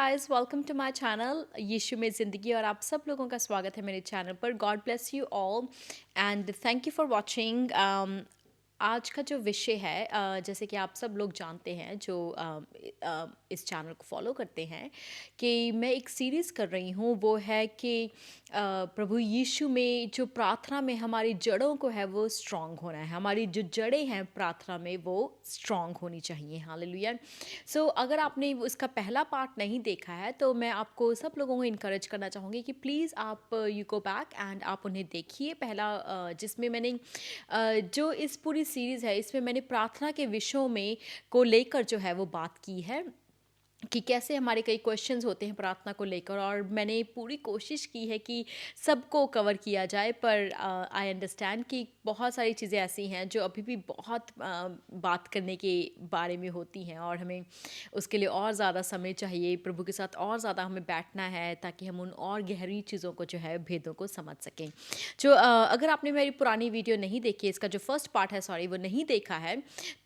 Guys, welcome to my channel Yeshu में ज़िंदगी। और आप सब लोगों का स्वागत है मेरे चैनल पर। God bless you all and thank you for watching. आज का जो विषय है, जैसे कि आप सब लोग जानते हैं जो इस चैनल को फॉलो करते हैं, कि मैं एक सीरीज़ कर रही हूँ। वो है कि प्रभु यीशु में जो प्रार्थना में हमारी जड़ों को है वो स्ट्रांग होना है। हमारी जो जड़ें हैं प्रार्थना में वो स्ट्रांग होनी चाहिए। हालेलुया। सो अगर आपने उसका पहला पार्ट नहीं देखा है तो मैं आपको सब लोगों को इनकरेज करना चाहूँगी कि प्लीज़ आप यू गो बैक एंड आप उन्हें देखिए। पहला जिसमें मैंने जो इस पूरी सीरीज़ है इसमें मैंने प्रार्थना के विषयों में को लेकर जो है वो बात की है कि कैसे हमारे कई क्वेश्चंस होते हैं प्रार्थना को लेकर, और मैंने पूरी कोशिश की है कि सबको कवर किया जाए। पर आई अंडरस्टैंड कि बहुत सारी चीज़ें ऐसी हैं जो अभी भी बहुत बात करने के बारे में होती हैं, और हमें उसके लिए और ज़्यादा समय चाहिए। प्रभु के साथ और ज़्यादा हमें बैठना है ताकि हम उन और गहरी चीज़ों को जो है भेदों को समझ सकें। जो अगर आपने मेरी पुरानी वीडियो नहीं देखी, इसका जो फर्स्ट पार्ट है, सॉरी, वो नहीं देखा है,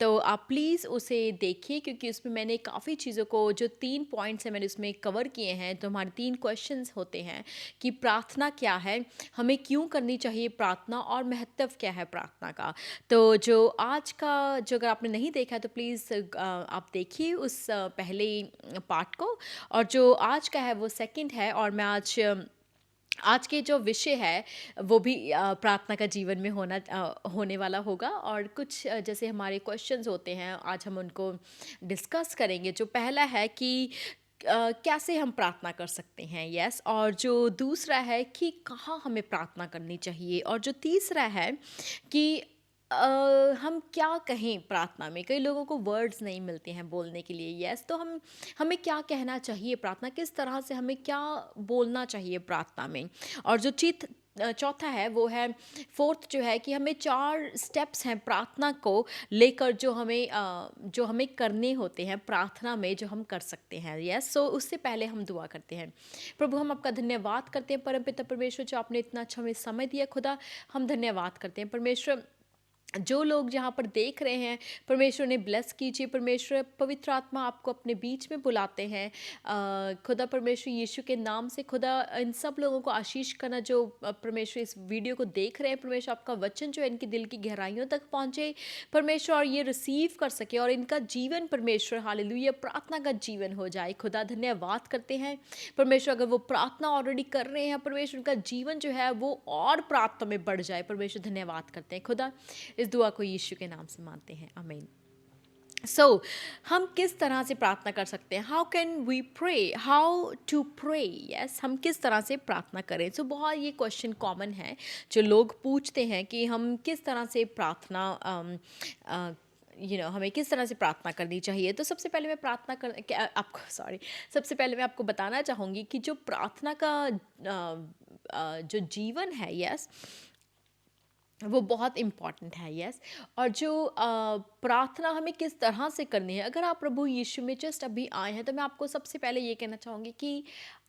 तो आप प्लीज़ उसे देखिए, क्योंकि उसमें मैंने काफ़ी चीज़ों को, जो 3 पॉइंट्स हैं मैंने उसमें कवर किए हैं। तो हमारे 3 क्वेश्चंस होते हैं कि प्रार्थना क्या है, हमें क्यों करनी चाहिए प्रार्थना, और महत्व क्या है प्रार्थना का। तो जो आज का, जो अगर आपने नहीं देखा है तो प्लीज़ आप देखिए उस पहले पार्ट को। और जो आज का है वो सेकंड है, और मैं आज के जो विषय है वो भी प्रार्थना का जीवन में होने वाला होगा। और कुछ जैसे हमारे क्वेश्चंस होते हैं, आज हम उनको डिस्कस करेंगे। जो पहला है कि कैसे हम प्रार्थना कर सकते हैं, यस। और जो दूसरा है कि कहाँ हमें प्रार्थना करनी चाहिए। और जो तीसरा है कि हम क्या कहें प्रार्थना में। कई लोगों को वर्ड्स नहीं मिलते हैं बोलने के लिए, यस। तो हमें क्या कहना चाहिए प्रार्थना, किस तरह से हमें क्या बोलना चाहिए प्रार्थना में। और जो चौथा है वो है, फोर्थ जो है, कि हमें 4 स्टेप्स हैं प्रार्थना को लेकर जो हमें करने होते हैं प्रार्थना में, जो हम कर सकते हैं, यस। सो उससे पहले हम दुआ करते हैं। प्रभु, हम आपका धन्यवाद करते हैं परमपिता परमेश्वर, जो आपने इतना अच्छा हमें समय दिया। खुदा, हम धन्यवाद करते हैं परमेश्वर। जो लोग जहाँ पर देख रहे हैं, परमेश्वर ने ब्लेस कीजिए। परमेश्वर, पवित्र आत्मा आपको अपने बीच में बुलाते हैं। खुदा परमेश्वर यीशु के नाम से, खुदा इन सब लोगों को आशीष करना जो परमेश्वर इस वीडियो को देख रहे हैं। परमेश्वर, आपका वचन जो है इनकी दिल की गहराइयों तक पहुँचे परमेश्वर, और ये रिसीव कर सके, और इनका जीवन परमेश्वर, हालेलुया, प्रार्थना का जीवन हो जाए। खुदा, धन्यवाद करते हैं परमेश्वर, अगर वो प्रार्थना ऑलरेडी कर रहे हैं परमेश्वर, उनका जीवन जो है वो और प्रार्थना में बढ़ जाए। परमेश्वर, धन्यवाद करते हैं खुदा। इस दुआ को यीशु के नाम से मानते हैं, आमीन। हम किस तरह से प्रार्थना कर सकते हैं, how can we pray, how to pray, yes. हम किस तरह से प्रार्थना करें। बहुत ये क्वेश्चन कॉमन है जो लोग पूछते हैं कि हम किस तरह से प्रार्थना हमें किस तरह से प्रार्थना करनी चाहिए। तो सबसे पहले मैं आपको सॉरी सबसे पहले मैं आपको बताना चाहूँगी कि जो प्रार्थना का जो जीवन है, यस, वो बहुत इम्पॉर्टेंट है, यस। और जो प्रार्थना हमें किस तरह से करनी है, अगर आप प्रभु यीशु में जस्ट अभी आए हैं तो मैं आपको सबसे पहले ये कहना चाहूँगी कि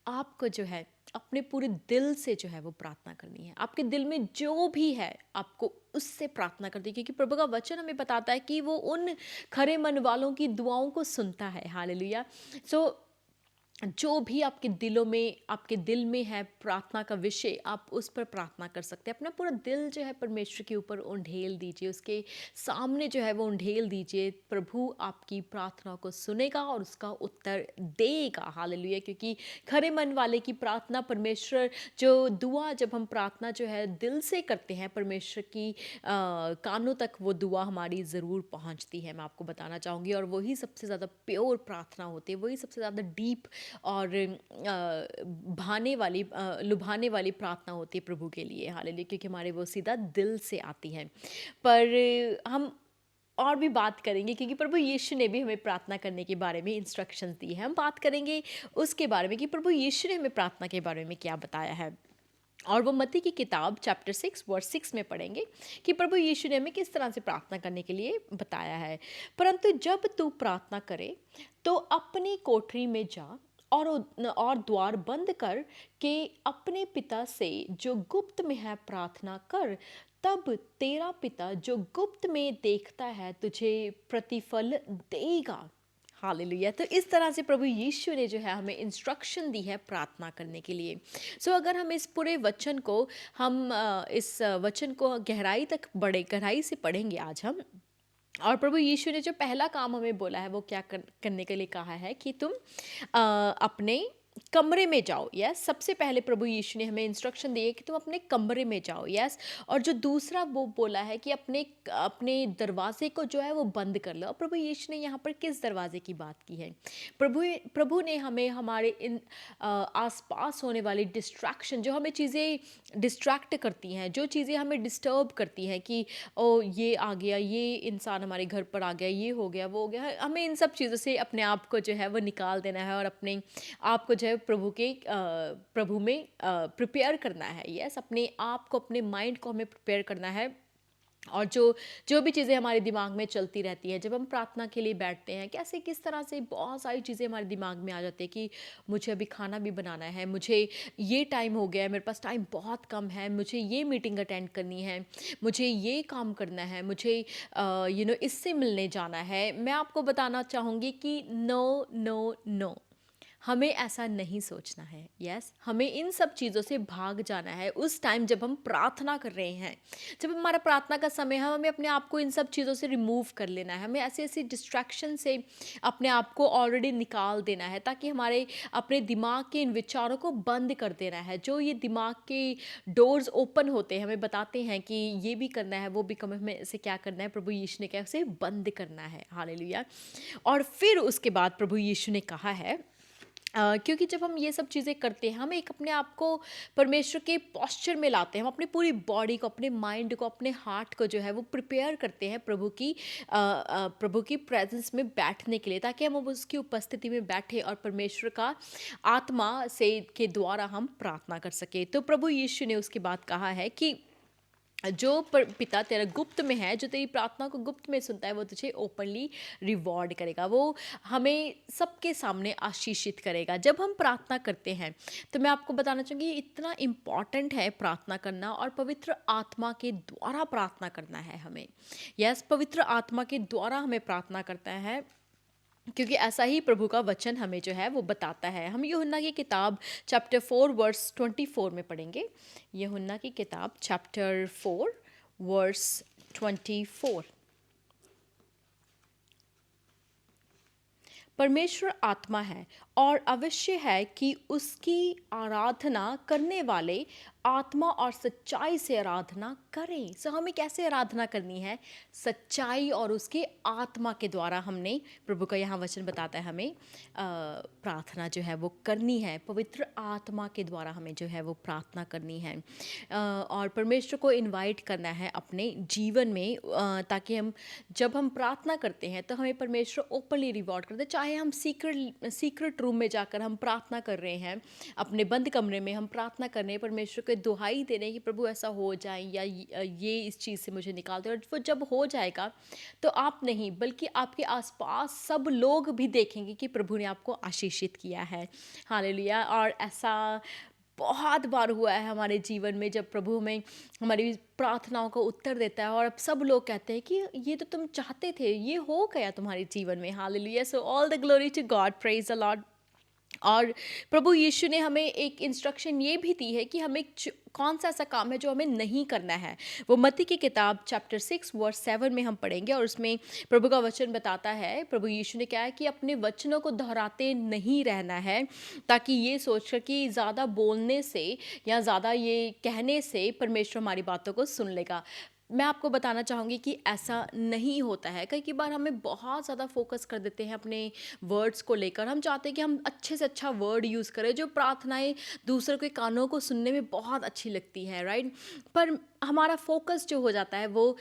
आपको जो है अपने पूरे दिल से जो है वो प्रार्थना करनी है। आपके दिल में जो भी है आपको उससे प्रार्थना करनी है, क्योंकि प्रभु का वचन हमें बताता है कि वो उन खरे मन वालों की दुआओं को सुनता है। हालेलुया। सो जो भी आपके दिल में है प्रार्थना का विषय, आप उस पर प्रार्थना कर सकते हैं। अपना पूरा दिल जो है परमेश्वर के ऊपर उंडेल दीजिए, उसके सामने जो है वो उंडेल दीजिए। प्रभु आपकी प्रार्थना को सुनेगा और उसका उत्तर देगा। हालेलुया। क्योंकि खरे मन वाले की प्रार्थना परमेश्वर, जो दुआ जब हम प्रार्थना जो है दिल से करते हैं, परमेश्वर की कानों तक वो दुआ हमारी ज़रूर पहुंचती है, मैं आपको बताना चाहूँगी। और वही सबसे ज़्यादा प्योर प्रार्थना होती है, वही सबसे ज़्यादा डीप और लुभाने वाली प्रार्थना होती है प्रभु के लिए। हालेलुया। क्योंकि हमारे वो सीधा दिल से आती है। पर हम और भी बात करेंगे, क्योंकि प्रभु यीशु ने भी हमें प्रार्थना करने के बारे में इंस्ट्रक्शंस दी है। हम बात करेंगे उसके बारे में कि प्रभु यीशु ने हमें प्रार्थना के बारे में क्या बताया है। और वो मत्ती की किताब चैप्टर 6 वर्स 6 में पढ़ेंगे कि प्रभु यीशु ने हमें किस तरह से प्रार्थना करने के लिए बताया है। परंतु जब तू प्रार्थना करे तो अपनी कोठरी में जा और द्वार बंद कर के अपने पिता से जो गुप्त में है प्रार्थना कर, तब तेरा पिता जो गुप्त में देखता है तुझे प्रतिफल देगा। हालेलुया। तो इस तरह से प्रभु यीशु ने जो है हमें इंस्ट्रक्शन दी है प्रार्थना करने के लिए। सो अगर हम इस पूरे वचन को इस वचन को गहराई से पढ़ेंगे आज हम। और प्रभु यीशु ने जो पहला काम हमें बोला है वो क्या करने के लिए कहा है कि तुम अपने कमरे में जाओ। यस, सबसे पहले प्रभु यीशु ने हमें इंस्ट्रक्शन दी है कि तुम अपने कमरे में जाओ। यस, और जो दूसरा वो बोला है कि अपने अपने दरवाजे को जो है वो बंद कर लो। और प्रभु यीशु ने यहाँ पर किस दरवाजे की बात की है? प्रभु प्रभु ने हमें हमारे इन आसपास होने वाली डिस्ट्रैक्शन, जो हमें चीज़ें डिस्ट्रैक्ट करती हैं, जो चीज़ें हमें डिस्टर्ब करती हैं कि ओ ये आ गया, ये इंसान हमारे घर पर आ गया, ये हो गया, वो हो गया, हमें इन सब चीज़ों से अपने आप को जो है वो निकाल देना है और अपने आप को जो है प्रभु में प्रिपेयर करना है। यस, अपने आप को, अपने माइंड को हमें प्रिपेयर करना है। और जो जो भी चीज़ें हमारे दिमाग में चलती रहती हैं जब हम प्रार्थना के लिए बैठते हैं, कैसे किस तरह से बहुत सारी चीज़ें हमारे दिमाग में आ जाती है कि मुझे अभी खाना भी बनाना है, मुझे ये टाइम हो गया है, मेरे पास टाइम बहुत कम है, मुझे ये मीटिंग अटेंड करनी है, मुझे ये काम करना है, मुझे इससे मिलने जाना है। मैं आपको बताना चाहूँगी कि नो नो नो, हमें ऐसा नहीं सोचना है। यस, हमें इन सब चीज़ों से भाग जाना है उस टाइम जब हम प्रार्थना कर रहे हैं। जब हमारा प्रार्थना का समय है, हमें अपने आप को इन सब चीज़ों से रिमूव कर लेना है। हमें ऐसे ऐसे डिस्ट्रैक्शन से अपने आप को ऑलरेडी निकाल देना है, ताकि हमारे अपने दिमाग के इन विचारों को बंद कर देना है। जो ये दिमाग के डोर्स ओपन होते हैं, हमें बताते हैं कि ये भी करना है, वो भी करना है, हमें इसे क्या करना है, प्रभु यीशु ने क्या उसे बंद करना है। हालेलुया। और फिर उसके बाद प्रभु यीशु ने कहा है, क्योंकि जब हम ये सब चीज़ें करते हैं, हम एक अपने आप को परमेश्वर के पोस्चर में लाते हैं। हम अपनी पूरी बॉडी को, अपने माइंड को, अपने हार्ट को जो है वो प्रिपेयर करते हैं प्रभु की प्रेजेंस में बैठने के लिए, ताकि हम उसकी उपस्थिति में बैठे और परमेश्वर का आत्मा से के द्वारा हम प्रार्थना कर सके। तो प्रभु यीशु ने उसके बाद कहा है कि जो पिता तेरा गुप्त में है, जो तेरी प्रार्थना को गुप्त में सुनता है, वो तुझे ओपनली रिवॉर्ड करेगा, वो हमें सबके सामने आशीषित करेगा। जब हम प्रार्थना करते हैं तो मैं आपको बताना चाहूँगी, इतना इम्पॉर्टेंट है प्रार्थना करना और पवित्र आत्मा के द्वारा प्रार्थना करना है हमें। यस, पवित्र आत्मा के द्वारा हमें प्रार्थना करता है, क्योंकि ऐसा ही प्रभु का वचन हमें जो है वो बताता है। हम यूहन्ना की किताब चैप्टर 4 वर्स 24 में पढ़ेंगे। यूहन्ना की किताब चैप्टर 4 वर्स 24। परमेश्वर आत्मा है और अवश्य है कि उसकी आराधना करने वाले आत्मा और सच्चाई से आराधना करें। सो हमें कैसे आराधना करनी है? सच्चाई और उसके आत्मा के द्वारा। हमने प्रभु का यहाँ वचन बताता है हमें प्रार्थना जो है वो करनी है, पवित्र आत्मा के द्वारा हमें जो है वो प्रार्थना करनी है और परमेश्वर को इनवाइट करना है अपने जीवन में, ताकि जब हम प्रार्थना करते हैं तो हमें परमेश्वर ओपनली रिवॉर्ड करते हैं। चाहे हम सीक्रेट रूम में जाकर हम प्रार्थना कर रहे हैं, अपने बंद कमरे में हम प्रार्थना कर रहे हैं, परमेश्वर को दुहाई दे रहे हैं कि प्रभु ऐसा हो जाए या ये इस चीज़ से मुझे निकाल दे, और वो जब हो जाएगा तो आप नहीं बल्कि आपके आसपास सब लोग भी देखेंगे कि प्रभु ने आपको आशीषित किया है। हालेलुया। और ऐसा बहुत बार हुआ है हमारे जीवन में, जब प्रभु हमें हमारी प्रार्थनाओं का उत्तर देता है और अब सब लोग कहते हैं कि ये तो तुम चाहते थे, ये हो गया तुम्हारे जीवन में। Hallelujah. So all the glory to God, praise the Lord. और प्रभु यीशु ने हमें एक इंस्ट्रक्शन ये भी दी है कि हमें कौन सा ऐसा काम है जो हमें नहीं करना है। वो मत्ती की किताब चैप्टर 6 वर्स 7 में हम पढ़ेंगे और उसमें प्रभु का वचन बताता है, प्रभु यीशु ने क्या है कि अपने वचनों को दोहराते नहीं रहना है, ताकि ये सोचकर कि ज़्यादा बोलने से या ज़्यादा ये कहने से परमेश्वर हमारी बातों को सुन लेगा। मैं आपको बताना चाहूँगी कि ऐसा नहीं होता है। कई बार हमें बहुत ज़्यादा फोकस कर देते हैं अपने वर्ड्स को लेकर। हम चाहते हैं कि हम अच्छे से अच्छा वर्ड यूज़ करें, जो प्रार्थनाएं दूसरों के कानों को सुनने में बहुत अच्छी लगती हैं, राइट। पर हमारा फोकस जो हो जाता है वो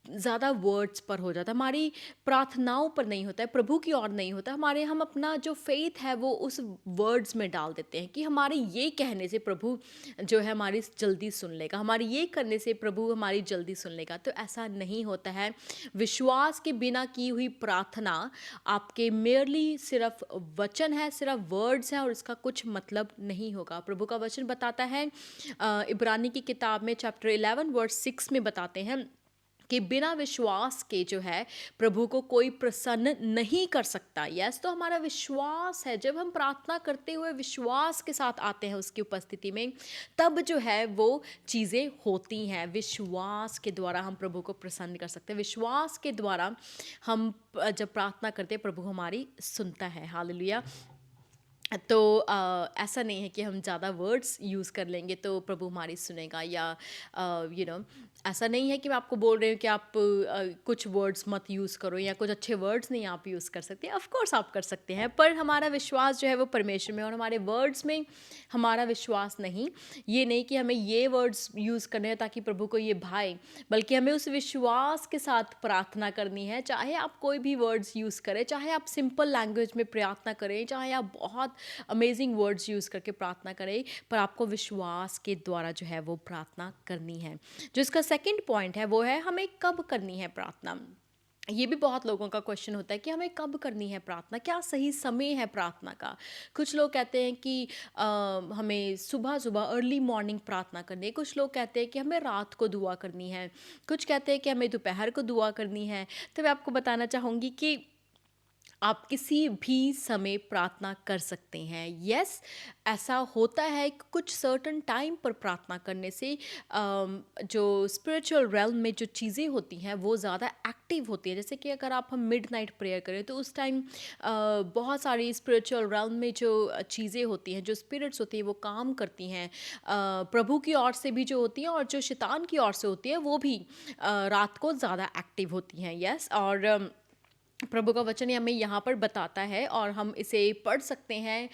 ज़्यादा वर्ड्स पर हो जाता है, हमारी प्रार्थनाओं पर नहीं होता है, प्रभु की ओर नहीं होता। हम अपना जो फेथ है वो उस वर्ड्स में डाल देते हैं कि हमारे ये कहने से प्रभु जो है हमारी जल्दी सुन लेगा, हमारे ये करने से प्रभु हमारी जल्दी सुन लेगा। तो ऐसा नहीं होता है। विश्वास के बिना की हुई प्रार्थना आपके मेयरली सिर्फ वचन है, सिर्फ वर्ड्स हैं और इसका कुछ मतलब नहीं होगा। प्रभु का वचन बताता है इब्रानी की किताब में चैप्टर 11 वर्स 6 में बताते हैं कि बिना विश्वास के जो है प्रभु को कोई प्रसन्न नहीं कर सकता। यस, तो हमारा विश्वास है, जब हम प्रार्थना करते हुए विश्वास के साथ आते हैं उसकी उपस्थिति में, तब जो है वो चीज़ें होती हैं। विश्वास के द्वारा हम प्रभु को प्रसन्न कर सकते हैं। विश्वास के द्वारा हम जब प्रार्थना करते हैं प्रभु हमारी सुनता है। हालेलुया। तो ऐसा नहीं है कि हम ज़्यादा वर्ड्स यूज़ कर लेंगे तो प्रभु हमारी सुनेगा, या ऐसा नहीं है कि मैं आपको बोल रही हूँ कि आप कुछ वर्ड्स मत यूज़ करो या कुछ अच्छे वर्ड्स नहीं आप यूज़ कर सकते। ऑफ कोर्स आप कर सकते हैं, पर हमारा विश्वास जो है वो परमेश्वर में और हमारे वर्ड्स में हमारा विश्वास नहीं। ये नहीं कि हमें ये वर्ड्स यूज़ करने हैं ताकि प्रभु को ये भाए, बल्कि हमें उस विश्वास के साथ प्रार्थना करनी है। चाहे आप कोई भी वर्ड्स यूज़ करें, चाहे आप सिंपल लैंग्वेज में प्रार्थना करें, चाहे आप बहुत अमेजिंग वर्ड्स यूज़ करके प्रार्थना करें, पर आपको विश्वास के द्वारा जो है वो प्रार्थना करनी है। जो इसका सेकंड पॉइंट है वो है हमें कब करनी है प्रार्थना। ये भी बहुत लोगों का क्वेश्चन होता है कि हमें कब करनी है प्रार्थना, क्या सही समय है प्रार्थना का। कुछ लोग कहते हैं कि हमें सुबह सुबह अर्ली मॉर्निंग प्रार्थना करनी है, कुछ लोग कहते हैं कि हमें रात को दुआ करनी है, कुछ कहते हैं कि हमें दोपहर को दुआ करनी है। तो मैं आपको बताना चाहूँगी कि आप किसी भी समय प्रार्थना कर सकते हैं। यस, ऐसा होता है कि कुछ सर्टेन टाइम पर प्रार्थना करने से जो स्पिरिचुअल रेल्म में जो चीज़ें होती हैं वो ज़्यादा एक्टिव होती हैं। जैसे कि अगर आप हम मिडनाइट प्रेयर करें तो उस टाइम बहुत सारी स्पिरिचुअल रेल्म में जो चीज़ें होती हैं, जो स्पिरिट्स होती हैं, वो काम करती हैं। प्रभु की ओर से भी जो होती हैं और जो शैतान की ओर से होती है वो भी रात को ज़्यादा एक्टिव होती हैं। यस, और प्रभु का वचन हमें यहाँ पर बताता है और हम इसे पढ़ सकते हैं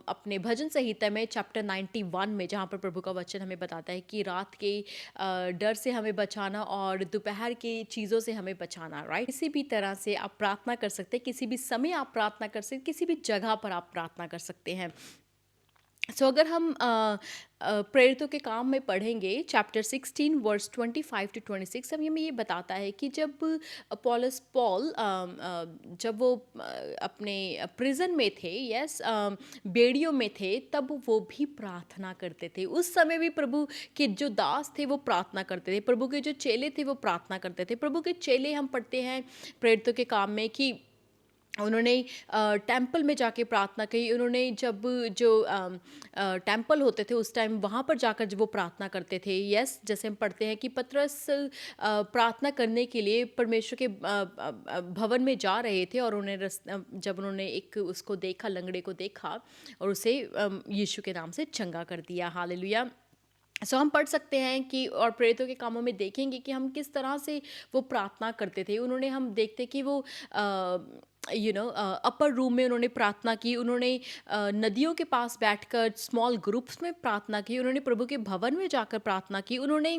अपने भजन संहिता में चैप्टर 91 में, जहाँ पर प्रभु का वचन हमें बताता है कि रात के डर से हमें बचाना और दोपहर की चीज़ों से हमें बचाना। राइट, किसी भी तरह से आप प्रार्थना कर सकते हैं, किसी भी समय आप प्रार्थना कर सकते हैं, किसी भी जगह पर आप प्रार्थना कर सकते हैं। अगर हम प्रेरितों के काम में पढ़ेंगे चैप्टर 16 वर्स 25 टू 26, हमें ये बताता है कि जब पॉलस पॉल जब वो अपने प्रिजन में थे, यस, बेड़ियों में थे, तब वो भी प्रार्थना करते थे। उस समय भी प्रभु के जो दास थे वो प्रार्थना करते थे, प्रभु के जो चेले थे वो प्रार्थना करते थे। प्रभु के चेले हम पढ़ते हैं प्रेरितों के काम में कि उन्होंने टेंपल में जाके प्रार्थना की। उन्होंने जब जो टेंपल होते थे उस टाइम वहाँ पर जाकर जब वो प्रार्थना करते थे। यस, जैसे हम पढ़ते हैं कि पतरस प्रार्थना करने के लिए परमेश्वर के भवन में जा रहे थे और जब उन्होंने एक उसको देखा, लंगड़े को देखा और उसे यीशु के नाम से चंगा कर दिया। हालेलुया। हम पढ़ सकते हैं कि और प्रेरितों के कामों में देखेंगे कि हम किस तरह से वो प्रार्थना करते थे। उन्होंने, हम देखते कि वो अपर रूम में उन्होंने प्रार्थना की। उन्होंने नदियों के पास बैठकर स्मॉल ग्रुप्स में प्रार्थना की। उन्होंने प्रभु के भवन में जाकर प्रार्थना की। उन्होंने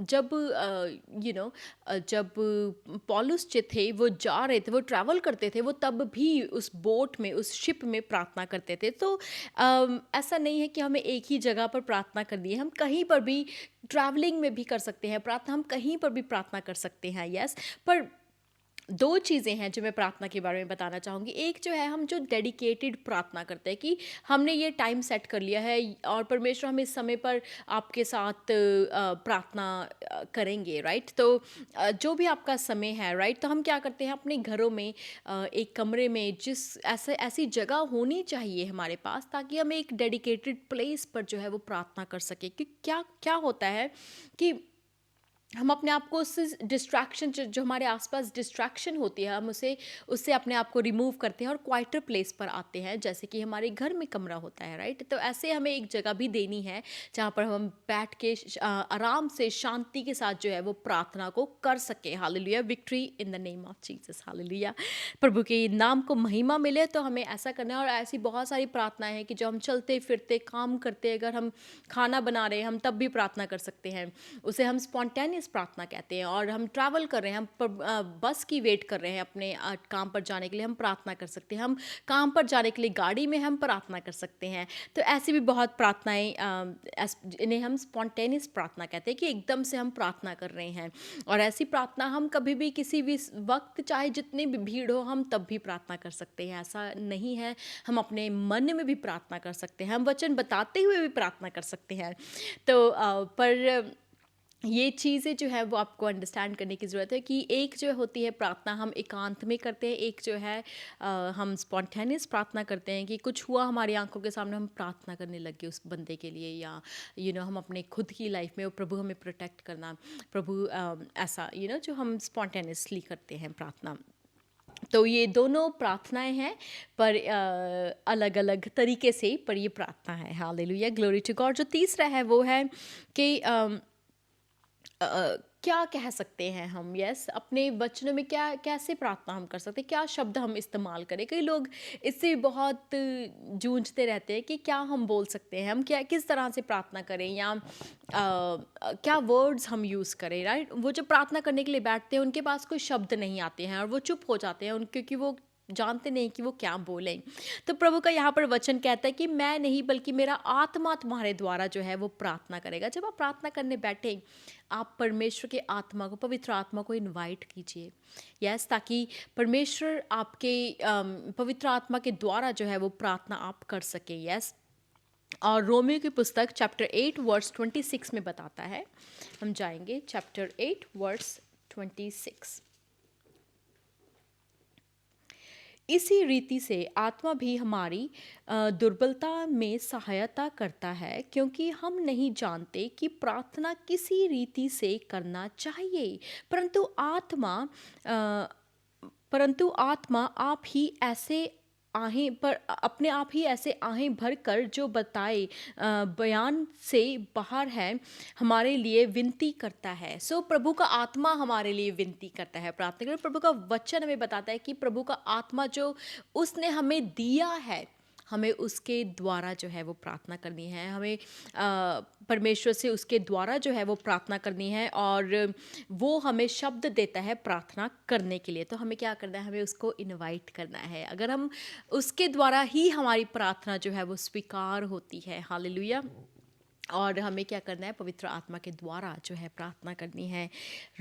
जब पौलुस जो थे वो जा रहे थे, वो ट्रैवल करते थे, वो तब भी उस बोट में, उस शिप में प्रार्थना करते थे। तो ऐसा नहीं है कि हमें एक ही जगह पर प्रार्थना करनी है, हम कहीं पर भी ट्रैवलिंग में भी कर सकते हैं प्रार्थना, हम कहीं पर भी प्रार्थना कर सकते हैं। यस, पर दो चीज़ें हैं जो मैं प्रार्थना के बारे में बताना चाहूँगी। एक जो है, हम जो डेडिकेटेड प्रार्थना करते हैं कि हमने ये टाइम सेट कर लिया है और परमेश्वर हम इस समय पर आपके साथ प्रार्थना करेंगे। राइट, तो जो भी आपका समय है, राइट, तो हम क्या करते हैं अपने घरों में एक कमरे में ऐसी जगह होनी चाहिए हमारे पास, ताकि हम एक डेडिकेटेड प्लेस पर जो है वो प्रार्थना कर सके। कि क्या क्या होता है कि हम अपने आप को उससे डिस्ट्रैक्शन, जो हमारे आसपास डिस्ट्रैक्शन होती है, हम उससे अपने आप को रिमूव करते हैं और क्वाइटर प्लेस पर आते हैं, जैसे कि हमारे घर में कमरा होता है। राइट, तो ऐसे हमें एक जगह भी देनी है जहाँ पर हम बैठ के आराम से शांति के साथ जो है वो प्रार्थना को कर सके। Hallelujah, victory in the name of Jesus. Hallelujah, प्रभु के नाम को महिमा मिले, तो हमें ऐसा करना है। और ऐसी बहुत सारी प्रार्थनाएं हैं कि जो हम चलते फिरते काम करते, अगर हम खाना बना रहे हैं हम तब भी प्रार्थना कर सकते हैं, उसे हम स्पॉन्टेनियस प्रार्थना कहते हैं। और हम ट्रैवल कर रहे हैं, हम बस की वेट कर रहे हैं अपने काम पर जाने के लिए, हम प्रार्थना कर सकते हैं। हम काम पर जाने के लिए गाड़ी में हम प्रार्थना कर सकते हैं। तो ऐसी भी बहुत प्रार्थनाएं, इन्हें हम स्पॉन्टेनियस प्रार्थना कहते हैं कि एकदम से हम प्रार्थना कर रहे हैं। और ऐसी प्रार्थना हम कभी भी किसी भी वक्त, चाहे जितनी भी भीड़ हो, हम तब भी प्रार्थना कर सकते हैं। ऐसा नहीं है, हम अपने मन में भी प्रार्थना कर सकते हैं, हम वचन बताते हुए भी प्रार्थना कर सकते हैं। तो पर ये चीज़ें जो है वो आपको अंडरस्टैंड करने की ज़रूरत है कि एक जो होती है प्रार्थना हम एकांत में करते हैं, एक जो है हम स्पॉन्टेनियस प्रार्थना करते हैं कि कुछ हुआ हमारी आंखों के सामने, हम प्रार्थना करने लग गए उस बंदे के लिए, या हम अपने खुद की लाइफ में वो प्रभु हमें प्रोटेक्ट करना, प्रभु ऐसा जो हम स्पॉन्टेनियसली करते हैं प्रार्थना। तो ये दोनों प्रार्थनाएं हैं, पर अलग अलग तरीके से, पर ये प्रार्थना है। Hallelujah, glory to God. जो तीसरा है वो है कि क्या कह सकते हैं हम, अपने वचनों में क्या, कैसे प्रार्थना हम कर सकते हैं, क्या शब्द हम इस्तेमाल करें। कई लोग इससे बहुत जूझते रहते हैं कि क्या हम बोल सकते हैं, हम क्या, किस तरह से प्रार्थना करें, या क्या वर्ड्स हम यूज़ करें, राइट। वो जो प्रार्थना करने के लिए बैठते हैं उनके पास कोई शब्द नहीं आते हैं और वो चुप हो जाते हैं क्योंकि वो जानते नहीं कि वो क्या बोलें। तो प्रभु का यहाँ पर वचन कहता है कि मैं नहीं बल्कि मेरा आत्मा तुम्हारे द्वारा जो है वो प्रार्थना करेगा। जब आप प्रार्थना करने बैठे, आप परमेश्वर के आत्मा को, पवित्र आत्मा को इनवाइट कीजिए, ताकि परमेश्वर आपके पवित्र आत्मा के द्वारा जो है वो प्रार्थना आप कर सके। और रोमियो की पुस्तक चैप्टर 8 वर्स 26 में बताता है। हम जाएंगे चैप्टर 8 वर्स 26। इसी रीति से आत्मा भी हमारी दुर्बलता में सहायता करता है, क्योंकि हम नहीं जानते कि प्रार्थना किसी रीति से करना चाहिए, अ, परंतु आत्मा आप ही ऐसे आहें पर अपने आप ही ऐसे आहें भर कर जो बताए बयान से बाहर है, हमारे लिए विनती करता है। सो प्रभु का आत्मा हमारे लिए विनती करता है प्रार्थना के लिए। प्रभु का वचन हमें बताता है कि प्रभु का आत्मा जो उसने हमें दिया है, हमें उसके द्वारा जो है वो प्रार्थना करनी है। हमें परमेश्वर से उसके द्वारा जो है वो प्रार्थना करनी है, और वो हमें शब्द देता है प्रार्थना करने के लिए। तो हमें क्या करना है, हमें उसको इनवाइट करना है। अगर हम उसके द्वारा ही हमारी प्रार्थना जो है वो स्वीकार होती है। हालेलुया। और हमें क्या करना है, पवित्र आत्मा के द्वारा जो है प्रार्थना करनी है,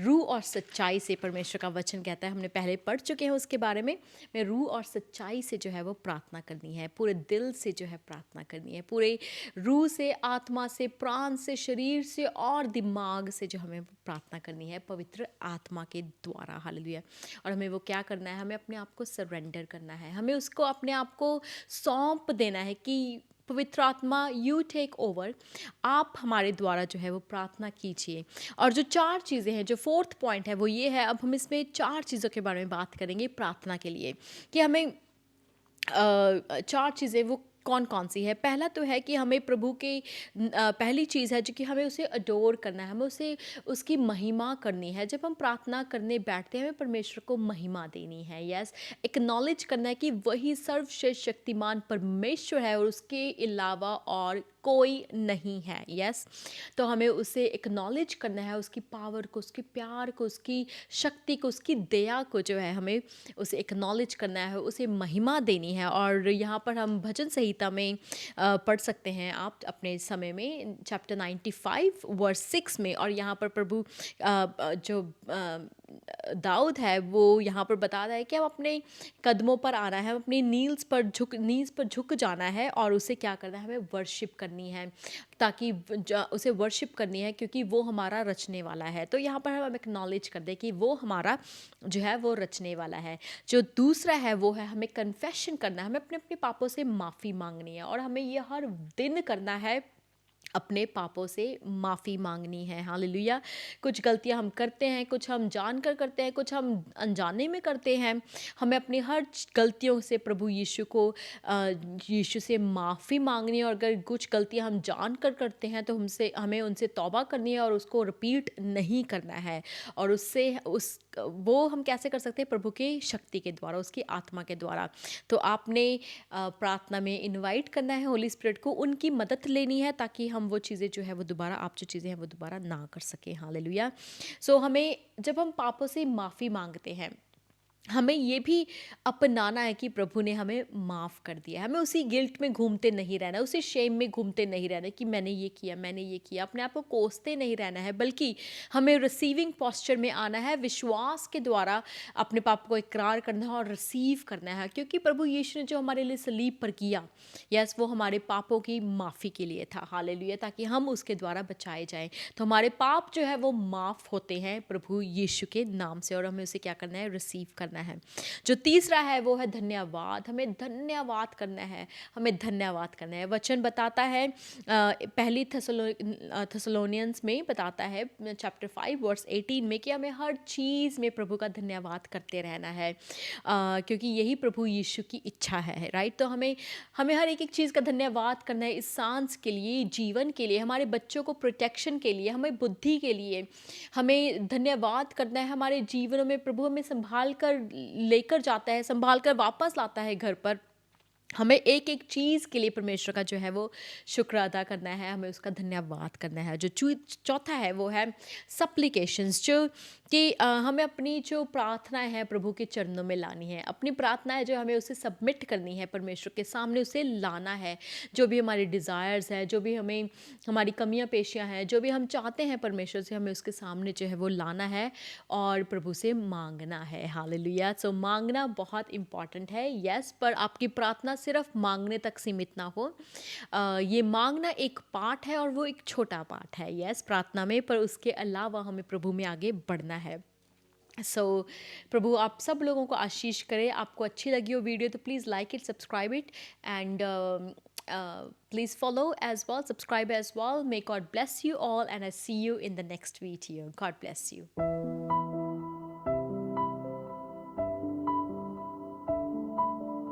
रूह और सच्चाई से। परमेश्वर का वचन कहता है, हमने पहले पढ़ चुके हैं उसके बारे में रूह और सच्चाई से जो है वो प्रार्थना करनी है, पूरे दिल से जो है प्रार्थना करनी है, पूरे रूह से, आत्मा से, प्राण से, शरीर से और दिमाग से जो हमें प्रार्थना करनी है पवित्र आत्मा के द्वारा। हालेलुया। और हमें वो क्या करना है, हमें अपने आप को सरेंडर करना है, हमें उसको अपने आप को सौंप देना है कि पवित्र आत्मा यू टेक ओवर, आप हमारे द्वारा जो है वो प्रार्थना कीजिए। और जो चार चीज़ें हैं, जो फोर्थ पॉइंट है वो ये है, अब हम इसमें चार चीज़ों के बारे में बात करेंगे प्रार्थना के लिए, कि हमें चार चीज़ें वो कौन कौन सी है। पहला तो है कि हमें प्रभु के पहली चीज़ है जो कि हमें उसे अडोर करना है, हमें उसे उसकी महिमा करनी है। जब हम प्रार्थना करने बैठते हैं, हमें परमेश्वर को महिमा देनी है। एक्नॉलेज करना है कि वही सर्वश्रेष्ठ शक्तिमान परमेश्वर है और उसके अलावा और कोई नहीं है। तो हमें उसे एक्नॉलेज करना है, उसकी पावर को, उसके प्यार को, उसकी शक्ति को, उसकी दया को जो है हमें उसे एक्नॉलेज करना है, उसे महिमा देनी है। और यहाँ पर हम भजन संहिता में पढ़ सकते हैं आप अपने समय में, चैप्टर 95 वर्स 6 में। और यहाँ पर प्रभु जो दाऊद है वो यहाँ पर बता रहा है कि हम अपने कदमों पर आना है, अपनी नीज़ पर झुक जाना है, और उसे क्या करना है, हमें वर्शिप करनी है, ताकि उसे वर्शिप करनी है, क्योंकि वो हमारा रचने वाला है। तो यहाँ पर हम एक्नॉलेज कर दें कि वो हमारा जो है वो रचने वाला है। जो दूसरा है वो है हमें कन्फेशन करना है, हमें अपने अपने पापों से माफ़ी मांगनी है, और हमें ये हर दिन करना है, अपने पापों से माफ़ी मांगनी है। हालेलुया। कुछ गलतियां हम करते हैं, कुछ हम जानकर करते हैं, कुछ हम अनजाने में करते हैं। हमें अपनी हर गलतियों से प्रभु यीशु से माफ़ी मांगनी है, और अगर कुछ गलतियां हम जानकर करते हैं तो हमें उनसे तौबा करनी है और उसको रिपीट नहीं करना है। और वो हम कैसे कर सकते हैं, प्रभु की शक्ति के द्वारा, उसकी आत्मा के द्वारा। तो आपने प्रार्थना में इनवाइट करना है होली स्पिरिट को, उनकी मदद लेनी है, ताकि हम वो चीज़ें जो है वो दोबारा, आप जो चीज़ें हैं वो दोबारा ना कर सकें। हालेलुया। हमें जब हम पापों से माफ़ी मांगते हैं, हमें ये भी अपनाना है कि प्रभु ने हमें माफ़ कर दिया है। हमें उसी गिल्ट में घूमते नहीं रहना है, उसी शेम में घूमते नहीं रहना है कि मैंने ये किया। अपने आप को कोसते नहीं रहना है, बल्कि हमें रिसीविंग पोस्चर में आना है, विश्वास के द्वारा अपने पाप को इकरार करना है और रिसीव करना है। क्योंकि प्रभु यीशु ने जो हमारे लिए सलीब पर किया, यस, वो हमारे पापों की माफ़ी के लिए था। हालेलुया! ताकि हम उसके द्वारा बचाए जाएँ। तो हमारे पाप जो है वो माफ़ होते हैं प्रभु यीशु के नाम से, और हमें उसे क्या करना है? रिसीव करना है। जो तीसरा है वो है धन्यवाद। हमें धन्यवाद करना है, हमें धन्यवाद करना है। वचन बताता है पहली थेसलोनियंस में बताता है चैप्टर 5 वर्स 18 में कि हमें हर चीज़ में प्रभु का धन्यवाद करते रहना है, क्योंकि यही प्रभु यीशु की इच्छा है, राइट? तो हमें हमें हर एक चीज़ का धन्यवाद करना है, इस सांस के लिए, जीवन के लिए, हमारे बच्चों को प्रोटेक्शन के लिए, हमें बुद्धि के लिए। हमें धन्यवाद करना है हमारे जीवनों में। प्रभु हमें संभाल कर लेकर जाता है, संभाल कर वापस लाता है घर पर। हमें एक-एक चीज़ के लिए परमेश्वर का जो है वो शुक्र अदा करना है, हमें उसका धन्यवाद करना है। जो चौथा है वो है सप्लिकेशंस, जो कि हमें अपनी जो प्रार्थनाएँ हैं प्रभु के चरणों में लानी है। अपनी प्रार्थनाएँ जो हमें उसे सबमिट करनी है परमेश्वर के सामने, उसे लाना है। जो भी हमारे डिज़ायर्स हैं, जो भी हमें हमारी कमियाँ पेशियाँ हैं, जो भी हम चाहते हैं परमेश्वर से, हमें उसके सामने जो है वो लाना है और प्रभु से माँगना है। हालेलुया! सो माँगना बहुत इम्पोर्टेंट है, येस, पर आपकी प्रार्थना सिर्फ़ माँगने तक सीमित ना हो। ये माँगना एक पार्ट है और वो एक छोटा पार्ट है, येस, प्रार्थना में, पर उसके अलावा हमें प्रभु में आगे बढ़ना है। सो प्रभु आप सब लोगों को आशीष करे। आपको अच्छी लगी हो वीडियो तो please like it, subscribe it, and please follow as well, subscribe as well. May God bless you all, and I see you in the next video. God bless you.